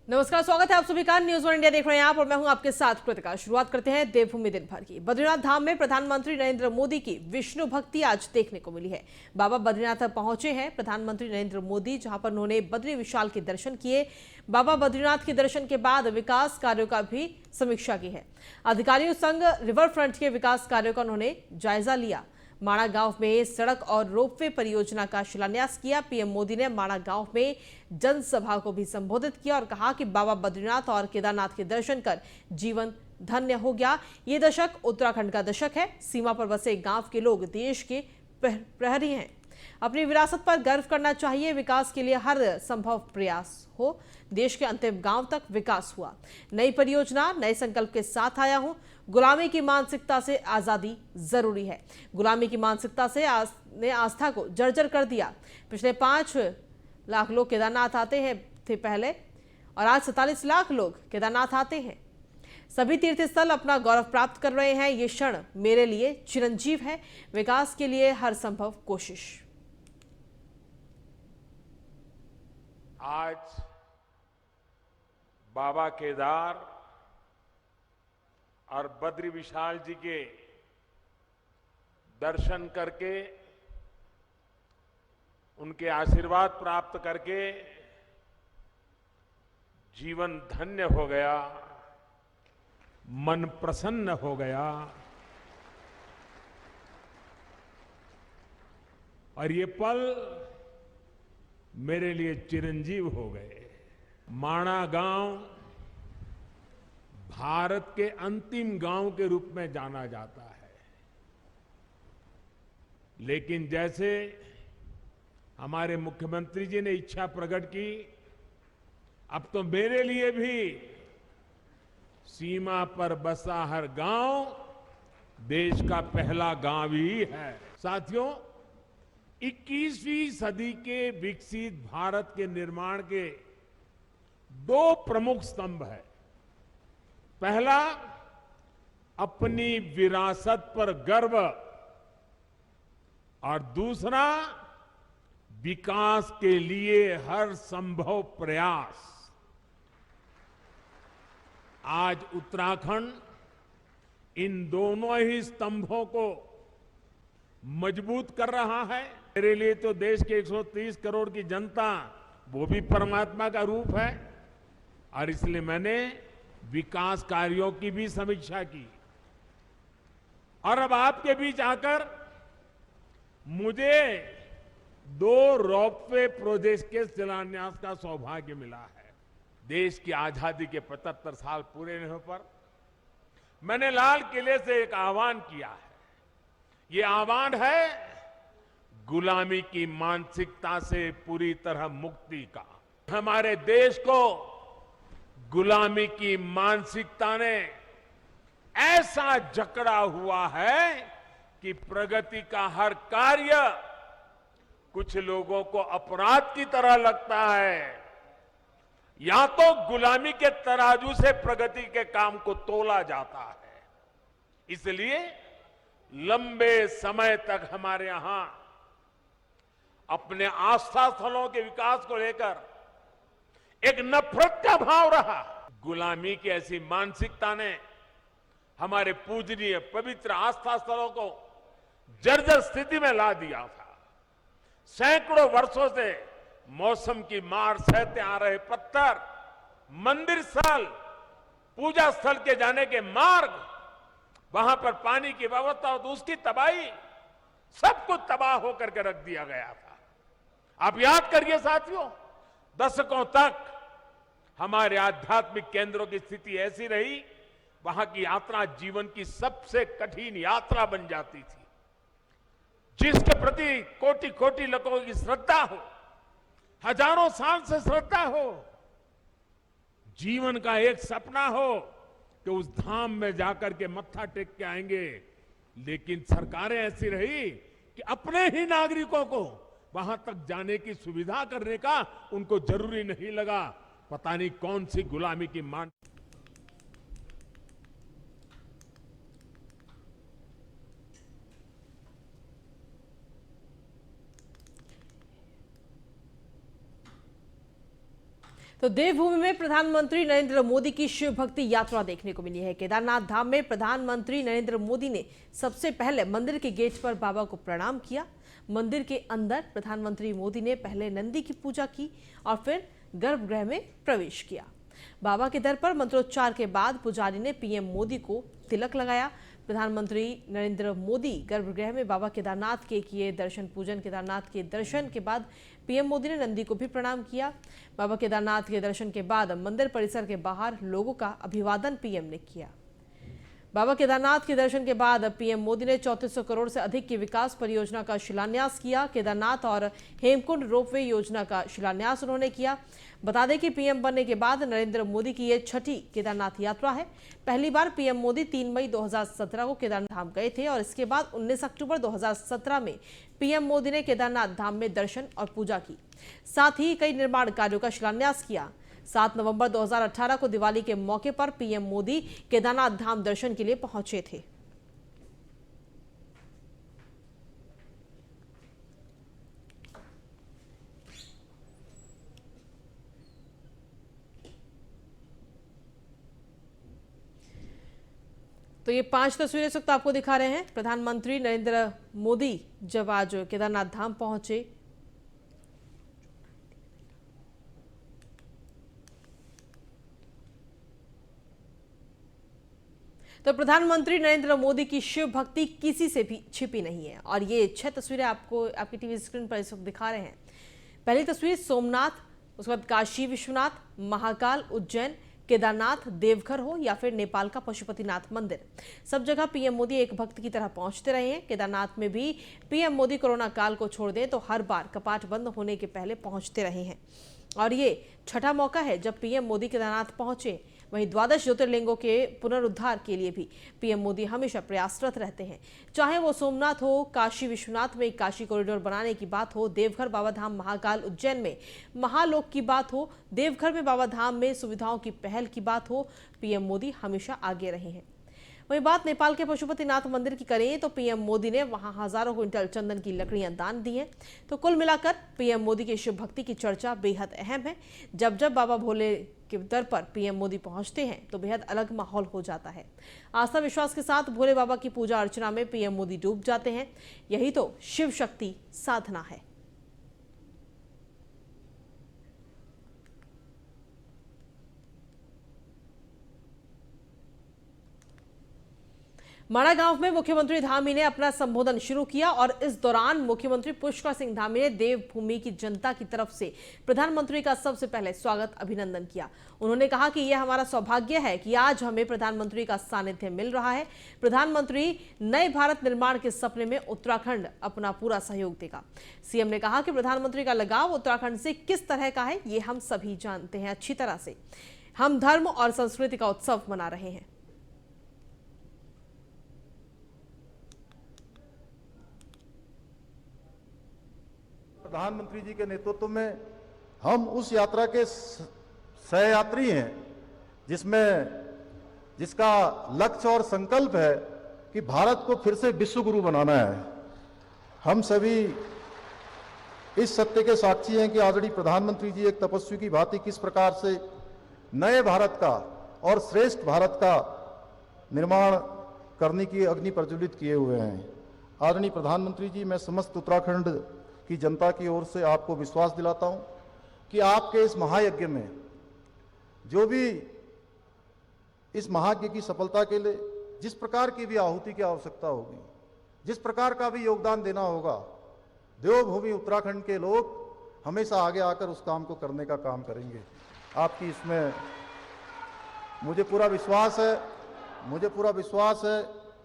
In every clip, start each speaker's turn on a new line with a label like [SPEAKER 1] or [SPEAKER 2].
[SPEAKER 1] नमस्कार, स्वागत है आप सभी का। न्यूज़ वन इंडिया देख रहे हैं आप और मैं हूं आपके साथ कृतिका। शुरुआत करते हैं देवभूमि दिन भर की। बद्रीनाथ धाम में प्रधानमंत्री नरेंद्र मोदी की विष्णु भक्ति आज देखने को मिली है। बाबा बद्रीनाथ पहुंचे हैं प्रधानमंत्री नरेंद्र मोदी, जहां पर उन्होंने बद्री विशाल के दर्शन किए। बाबा बद्रीनाथ के दर्शन के बाद विकास कार्यों का भी समीक्षा की है। अधिकारियों संग रिवर फ्रंट के विकास कार्यों का उन्होंने जायजा लिया। माणा गांव में सड़क और रोपवे परियोजना का शिलान्यास किया। पीएम मोदी ने माणा गांव में जनसभा को भी संबोधित किया और कहा कि बाबा बद्रीनाथ और केदारनाथ के दर्शन कर जीवन धन्य हो गया। ये दशक उत्तराखंड का दशक है। सीमा पर बसे गांव के लोग देश के प्रहरी हैं। अपनी विरासत पर गर्व करना चाहिए। विकास के लिए हर संभव प्रयास हो। देश के अंतिम गांव तक विकास हुआ। नई परियोजना नए संकल्प के साथ आया हूं। गुलामी की मानसिकता से आजादी जरूरी है। गुलामी की मानसिकता से ने आस्था को जर्जर कर दिया। पिछले 5 लाख लोग केदारनाथ आते हैं थे पहले, और आज 47 लाख लोग केदारनाथ आते हैं। सभी तीर्थ स्थल अपना गौरव प्राप्त कर रहे हैं। ये क्षण मेरे लिए चिरंजीव है। विकास के लिए हर संभव कोशिश।
[SPEAKER 2] आज बाबा केदार और बद्री विशाल जी के दर्शन करके, उनके आशीर्वाद प्राप्त करके जीवन धन्य हो गया, मन प्रसन्न हो गया। और ये पल मेरे लिए चिरंजीव हो गए। माणा गांव भारत के अंतिम गांव के रूप में जाना जाता है, लेकिन जैसे हमारे मुख्यमंत्री जी ने इच्छा प्रकट की, अब तो मेरे लिए भी सीमा पर बसा हर गांव देश का पहला गांव ही है। साथियों, 21वीं सदी के विकसित भारत के निर्माण के 2 प्रमुख स्तंभ है। पहला, अपनी विरासत पर गर्व, और दूसरा, विकास के लिए हर संभव प्रयास। आज उत्तराखंड इन दोनों ही स्तंभों को मजबूत कर रहा है। मेरे लिए तो देश के 130 करोड़ की जनता, वो भी परमात्मा का रूप है, और इसलिए मैंने विकास कार्यों की भी समीक्षा की। और अब आपके बीच आकर मुझे 2 रोपवे प्रोजेक्ट के शिलान्यास का सौभाग्य मिला है। देश की आजादी के 75 साल पूरे होने पर मैंने लाल किले से एक आह्वान किया है। ये आह्वान है गुलामी की मानसिकता से पूरी तरह मुक्ति का। हमारे देश को गुलामी की मानसिकता ने ऐसा जकड़ा हुआ है कि प्रगति का हर कार्य कुछ लोगों को अपराध की तरह लगता है। या तो गुलामी के तराजू से प्रगति के काम को तोला जाता है। इसलिए लंबे समय तक हमारे यहां अपने आस्था स्थलों के विकास को लेकर एक नफरत का भाव रहा। गुलामी की ऐसी मानसिकता ने हमारे पूजनीय पवित्र आस्था स्थलों को जर्जर स्थिति में ला दिया था। सैकड़ों वर्षों से मौसम की मार सहते आ रहे पत्थर, मंदिर स्थल, पूजा स्थल के जाने के मार्ग, वहां पर पानी की व्यवस्था, तो उसकी तबाही, सब कुछ तबाह होकर के रख दिया गया था। आप याद करिए साथियों, दशकों तक हमारे आध्यात्मिक केंद्रों की स्थिति ऐसी रही, वहां की यात्रा जीवन की सबसे कठिन यात्रा बन जाती थी। जिसके प्रति कोटि कोटि लोगों की श्रद्धा हो, हजारों साल से श्रद्धा हो, जीवन का एक सपना हो कि उस धाम में जाकर के मत्था टेक के आएंगे, लेकिन सरकारें ऐसी रही कि अपने ही नागरिकों को वहां तक जाने की सुविधा करने का उनको जरूरी नहीं लगा। पता नहीं कौन सी गुलामी की मान।
[SPEAKER 1] तो देवभूमि में प्रधानमंत्री नरेंद्र मोदी की शिव भक्ति यात्रा देखने को मिली है। केदारनाथ धाम में प्रधानमंत्री नरेंद्र मोदी ने सबसे पहले मंदिर के गेट पर बाबा को प्रणाम किया। मंदिर के अंदर प्रधानमंत्री मोदी ने पहले नंदी की पूजा की और फिर गर्भगृह में प्रवेश किया। बाबा के दर पर मंत्रोच्चार के बाद पुजारी ने पीएम मोदी को तिलक लगाया। प्रधानमंत्री नरेंद्र मोदी गर्भगृह में बाबा केदारनाथ के किए दर्शन पूजन। केदारनाथ के दर्शन के बाद पीएम मोदी ने नंदी को भी प्रणाम किया। बाबा केदारनाथ के दर्शन के बाद मंदिर परिसर के बाहर लोगों का अभिवादन पीएम ने किया। बाबा केदारनाथ के दर्शन के बाद पीएम मोदी ने 3400 करोड़ से अधिक की विकास परियोजना का शिलान्यास किया। केदारनाथ और हेमकुंड रोपवे योजना का शिलान्यास उन्होंने किया। बता दें कि पीएम बनने के बाद नरेंद्र मोदी की यह छठी केदारनाथ यात्रा है। पहली बार पीएम मोदी 3 मई 2017 को केदारनाथ धाम गए थे और इसके बाद 19 अक्टूबर 2017 में पीएम मोदी ने केदारनाथ धाम में दर्शन और पूजा की। साथ ही कई निर्माण कार्यों का शिलान्यास किया। 7 नवंबर 2018 को दिवाली के मौके पर पीएम मोदी केदारनाथ धाम दर्शन के लिए पहुंचे थे। तो ये 5 तस्वीरें इस वक्त आपको दिखा रहे हैं। प्रधानमंत्री नरेंद्र मोदी जब आज केदारनाथ धाम पहुंचे तो प्रधानमंत्री नरेंद्र मोदी की शिव भक्ति किसी से भी छिपी नहीं है और ये 6 तस्वीरें आपको आपकी टीवी स्क्रीन पर इस वक्त दिखा रहे हैं। पहली तस्वीर सोमनाथ, उसके बाद काशी विश्वनाथ, महाकाल, उज्जैन, केदारनाथ, देवघर हो या फिर नेपाल का पशुपतिनाथ मंदिर, सब जगह पीएम मोदी एक भक्त की तरह पहुंचते रहे हैं। केदारनाथ में भी पीएम मोदी कोरोना काल को छोड़ दें तो हर बार कपाट बंद होने के पहले पहुंचते रहे हैं और ये छठा मौका है जब पीएम मोदी केदारनाथ पहुंचे। वहीं 12 ज्योतिर्लिंगों के पुनरुद्धार के लिए भी पीएम मोदी हमेशा प्रयासरत रहते हैं। चाहे वो सोमनाथ हो, काशी विश्वनाथ में काशी कॉरिडोर बनाने की बात हो, देवघर बाबा धाम, महाकाल, उज्जैन में महालोक की बात हो, देवघर में बाबा धाम में सुविधाओं की पहल की बात हो, पीएम मोदी हमेशा आगे रहे हैं। वहीं बात नेपाल के पशुपतिनाथ मंदिर की करें तो पीएम मोदी ने वहां हजारों क्विंटल चंदन की लकड़ियां दान दी हैं। तो कुल मिलाकर पीएम मोदी की शिव भक्ति की चर्चा बेहद अहम है। जब जब बाबा भोले के दर पर पीएम मोदी पहुंचते हैं तो बेहद अलग माहौल हो जाता है। आस्था विश्वास के साथ भोले बाबा की पूजा अर्चना में पीएम मोदी डूब जाते हैं। यही तो शिव शक्ति साधना है। माड़ा गांव में मुख्यमंत्री धामी ने अपना संबोधन शुरू किया और इस दौरान मुख्यमंत्री पुष्कर सिंह धामी ने देवभूमि की जनता की तरफ से प्रधानमंत्री का सबसे पहले स्वागत अभिनंदन किया। उन्होंने कहा कि यह हमारा सौभाग्य है कि आज हमें प्रधानमंत्री का सानिध्य मिल रहा है। प्रधानमंत्री नए भारत निर्माण के सपने में उत्तराखंड अपना पूरा सहयोग देगा। सीएम ने कहा कि प्रधानमंत्री का लगाव उत्तराखंड से किस तरह का है ये हम सभी जानते हैं अच्छी तरह से। हम धर्म और संस्कृति का उत्सव मना रहे हैं।
[SPEAKER 3] प्रधानमंत्री जी के नेतृत्व में हम उस यात्रा के सहयात्री हैं जिसका लक्ष्य और संकल्प है कि भारत को फिर से विश्व गुरु बनाना है। हम सभी इस सत्य के साक्षी हैं कि आदरणीय प्रधानमंत्री जी एक तपस्वी की भांति किस प्रकार से नए भारत का और श्रेष्ठ भारत का निर्माण करने की अग्नि प्रज्वलित किए हुए हैं। आदरणीय प्रधानमंत्री जी, मैं समस्त उत्तराखंड की जनता की ओर से आपको विश्वास दिलाता हूं कि आपके इस महायज्ञ में जो भी इस महायज्ञ की सफलता के लिए जिस प्रकार की भी आहुति की आवश्यकता होगी, जिस प्रकार का भी योगदान देना होगा, देवभूमि उत्तराखंड के लोग हमेशा आगे आकर उस काम को करने का काम करेंगे। आपकी इसमें मुझे पूरा विश्वास है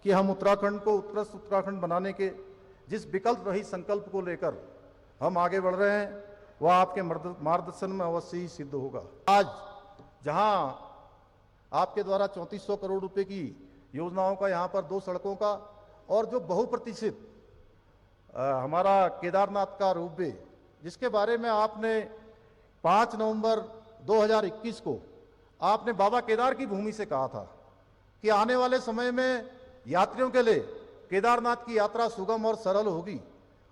[SPEAKER 3] कि हम उत्तराखंड को उत्कृष्ट उत्तराखंड बनाने के जिस विकल्प रही संकल्प को लेकर हम आगे बढ़ रहे हैं वह आपके मार्गदर्शन में अवश्य ही सिद्ध होगा। आज जहां आपके द्वारा 3400 करोड़ रुपए की योजनाओं का, यहां पर 2 सड़कों का और जो बहुप्रतीक्षित हमारा केदारनाथ का रोपवे, जिसके बारे में आपने 5 नवंबर 2021 को आपने बाबा केदार की भूमि से कहा था कि आने वाले समय में यात्रियों के लिए केदारनाथ की यात्रा सुगम और सरल होगी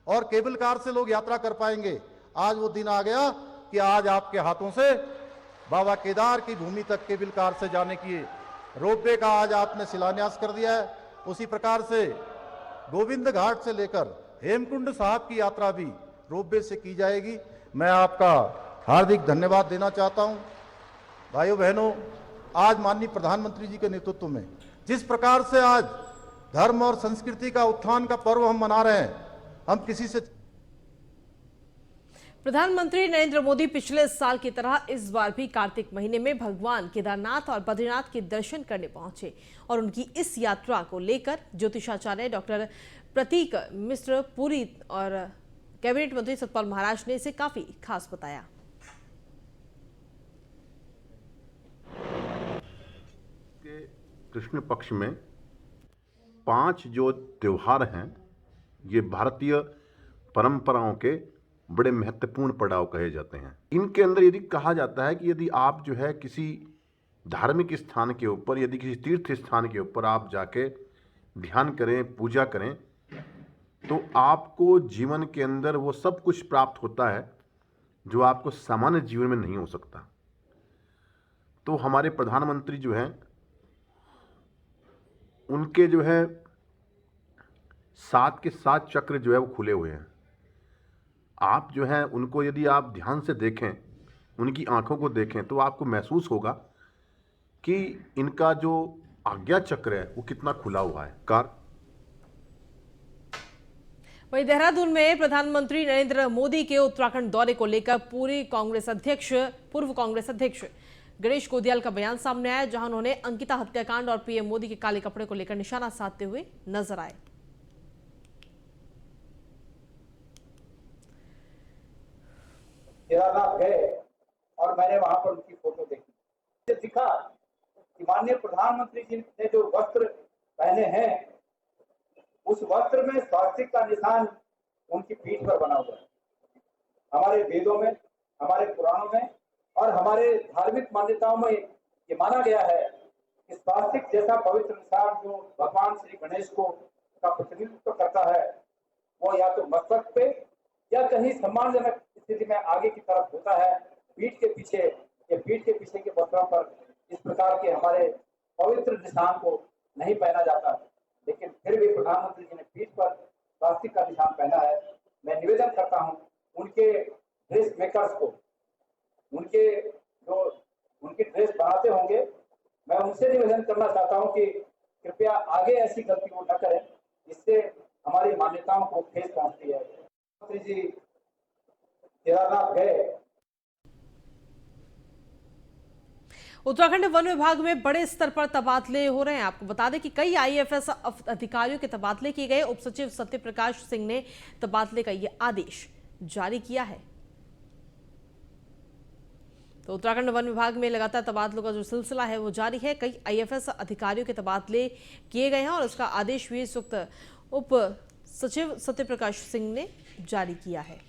[SPEAKER 3] और केबल कार से लोग यात्रा कर पाएंगे। आज वो दिन आ गया कि आज आपके हाथों से बाबा केदार की भूमि तक केबल कार से जाने की रोपवे का आज आपने शिलान्यास कर दिया है। उसी प्रकार से गोविंद घाट से लेकर हेमकुंड साहब की यात्रा भी रोपवे से की जाएगी। मैं आपका हार्दिक धन्यवाद देना चाहता हूं। भाइयों बहनों, आज माननीय प्रधानमंत्री जी के नेतृत्व में जिस प्रकार से आज धर्म और संस्कृति का उत्थान का पर्व हम मना रहे हैं, हम किसी से
[SPEAKER 1] प्रधानमंत्री नरेंद्र मोदी पिछले साल की तरह इस बार भी कार्तिक महीने में भगवान केदारनाथ और बद्रीनाथ के दर्शन करने पहुंचे और उनकी इस यात्रा को लेकर ज्योतिषाचार्य डॉक्टर प्रतीक मिश्र पुरी और कैबिनेट मंत्री सतपाल महाराज ने इसे काफी खास बताया।
[SPEAKER 4] कृष्ण पक्ष में 5 जो त्योहार हैं, ये भारतीय परंपराओं के बड़े महत्वपूर्ण पड़ाव कहे जाते हैं। इनके अंदर यदि कहा जाता है कि यदि आप जो है किसी धार्मिक स्थान के ऊपर, यदि किसी तीर्थ स्थान के ऊपर आप जाके ध्यान करें, पूजा करें, तो आपको जीवन के अंदर वो सब कुछ प्राप्त होता है जो आपको सामान्य जीवन में नहीं हो सकता। तो हमारे प्रधानमंत्री जो हैं, उनके जो है 7 के 7 चक्र जो है वो खुले हुए हैं। आप जो है उनको यदि आप ध्यान से देखें, उनकी आंखों को देखें, तो आपको महसूस होगा कि इनका जो आज्ञा चक्र है वो कितना खुला हुआ है।
[SPEAKER 1] वहीं देहरादून में प्रधानमंत्री नरेंद्र मोदी के उत्तराखंड दौरे को लेकर पूर्व कांग्रेस अध्यक्ष गणेश गोदियाल का बयान सामने आया, जहां उन्होंने अंकिता हत्याकांड और पीएम मोदी के काले कपड़े को लेकर निशाना साधते हुए नजर आए।
[SPEAKER 5] केदारनाथ गए और मैंने वहां पर उनकी फोटो देखी, मुझे दिखा कि माननीय प्रधानमंत्री जी ने जो वस्त्र पहने हैं, उस वस्त्र में स्वास्तिक का निशान उनकी पीठ पर बना हुआ है। हमारे वेदों में, हमारे पुराणों में और हमारे धार्मिक मान्यताओं में ये माना गया है कि स्वास्तिक जैसा पवित्र निशान जो भगवान श्री गणेश को का प्रतिनिधित्व करता है, वो या तो मस्तक पे या कहीं सम्मानजनक स्थिति में आगे की तरफ होता है, पीठ के पीछे या पीठ के पीछे के वस्त्रों पर इस प्रकार के हमारे पवित्र निशान को नहीं पहना जाता। लेकिन फिर भी प्रधानमंत्री जी ने पीठ पर स्वास्तिक का निशान पहना है। मैं निवेदन करता हूं उनके ड्रेस मेकर्स को, उनकी ड्रेस बनाते होंगे, मैं उनसे निवेदन करना चाहता हूं कि कृपया आगे ऐसी गलती वो न करें, इससे हमारी मान्यताओं को ठेस पहुंचती है। प्रधानमंत्री जी केदारनाथ गए।
[SPEAKER 1] उत्तराखंड वन विभाग में बड़े स्तर पर तबादले हो रहे हैं। आपको बता दें कि कई आईएफएस अधिकारियों के तबादले किए गए। उप सचिव सत्यप्रकाश सिंह ने तबादले का यह आदेश जारी किया है। तो उत्तराखंड वन विभाग में लगातार तबादलों का जो सिलसिला है वो जारी है। कई आईएफएस अधिकारियों के तबादले किए गए हैं और उसका आदेश भी उक्त उप सचिव सत्यप्रकाश सिंह ने जारी किया है।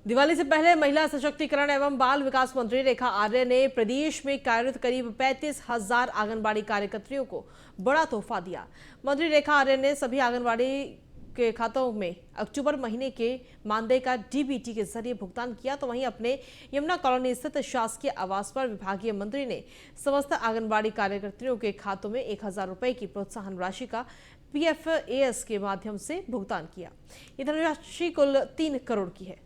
[SPEAKER 1] दिवाली से पहले महिला सशक्तिकरण एवं बाल विकास मंत्री रेखा आर्य ने प्रदेश में कार्यरत करीब 35,000 आंगनबाड़ी कार्यकर्तियों को बड़ा तोहफा दिया। मंत्री रेखा आर्य ने सभी आंगनबाड़ी के खातों में अक्टूबर महीने के मानदेय का डीबीटी के जरिए भुगतान किया। तो वहीं अपने यमुना कॉलोनी स्थित शासकीय आवास पर विभागीय मंत्री ने समस्त आंगनबाड़ी कार्यकर्तियों के खातों में 1,000 रुपए की प्रोत्साहन राशि का PFAS के माध्यम से भुगतान किया। ये धनराशि कुल 3 करोड़ की है।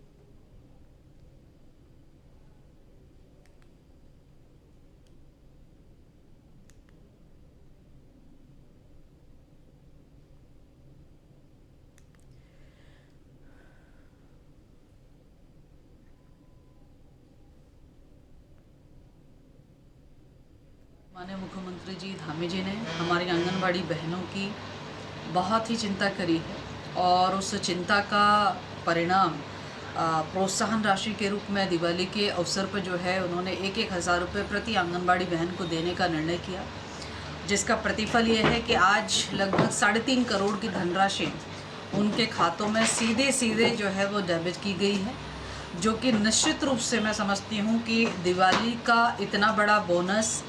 [SPEAKER 6] माननीय मुख्यमंत्री जी धामी जी ने हमारी आंगनबाड़ी बहनों की बहुत ही चिंता करी है और उस चिंता का परिणाम प्रोत्साहन राशि के रूप में दिवाली के अवसर पर जो है उन्होंने 1,000 रुपये प्रति आंगनबाड़ी बहन को देने का निर्णय किया, जिसका प्रतिफल ये है कि आज लगभग 3.5 करोड़ की धनराशि उनके खातों में सीधे जो है वो डेबिट की गई है। जो कि निश्चित रूप से मैं समझती हूँ कि दिवाली का इतना बड़ा बोनस